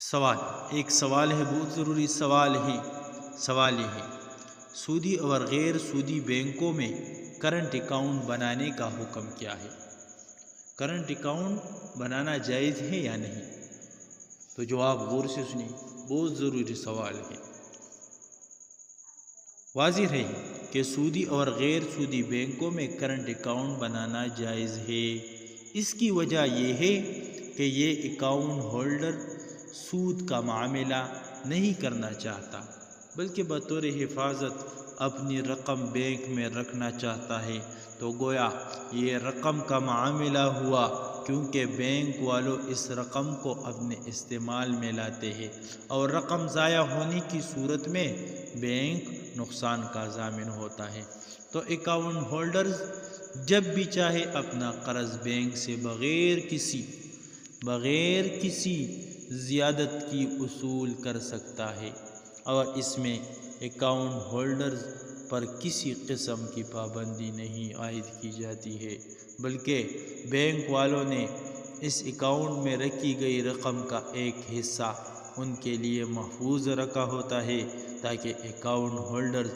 سوال ایک سوال ہے، بہت ضروری سوال ہے۔ سوال یہ ہے، سودی اور غیر سودی بینکوں میں کرنٹ اکاؤنٹ بنانے کا حکم کیا ہے؟ کرنٹ اکاؤنٹ بنانا جائز ہے یا نہیں؟ تو جواب غور سے سنیں، بہت ضروری سوال ہے۔ واضح ہے کہ سودی اور غیر سودی بینکوں میں کرنٹ اکاؤنٹ بنانا جائز ہے۔ اس کی وجہ یہ ہے کہ یہ اکاؤنٹ ہولڈر سود کا معاملہ نہیں کرنا چاہتا، بلکہ بطور حفاظت اپنی رقم بینک میں رکھنا چاہتا ہے۔ تو گویا یہ رقم کا معاملہ ہوا، کیونکہ بینک والوں اس رقم کو اپنے استعمال میں لاتے ہیں، اور رقم ضائع ہونے کی صورت میں بینک نقصان کا ضامن ہوتا ہے۔ تو اکاؤنٹ ہولڈرز جب بھی چاہے اپنا قرض بینک سے بغیر کسی زیادت کی وصول کر سکتا ہے، اور اس میں اکاؤنٹ ہولڈرز پر کسی قسم کی پابندی نہیں عائد کی جاتی ہے، بلکہ بینک والوں نے اس اکاؤنٹ میں رکھی گئی رقم کا ایک حصہ ان کے لیے محفوظ رکھا ہوتا ہے، تاکہ اکاؤنٹ ہولڈر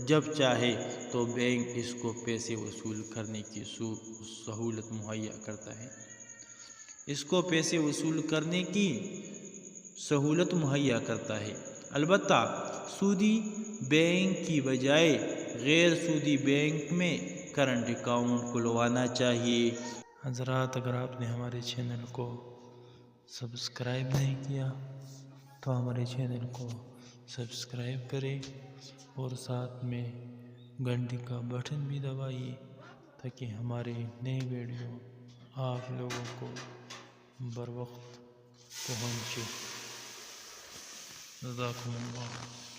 جب چاہے تو بینک اس کو پیسے وصول کرنے کی سہولت مہیا کرتا ہے۔ البتہ سودی بینک کی بجائے غیر سودی بینک میں کرنٹ اکاؤنٹ کھلوانا چاہیے۔ حضرات، اگر آپ نے ہمارے چینل کو سبسکرائب نہیں کیا تو ہمارے چینل کو سبسکرائب کریں، اور ساتھ میں گھنٹی کا بٹن بھی دبائیے، تاکہ ہمارے نئے ویڈیو آپ لوگوں کو بر وقت پہنچے۔ جزاکم اللہ۔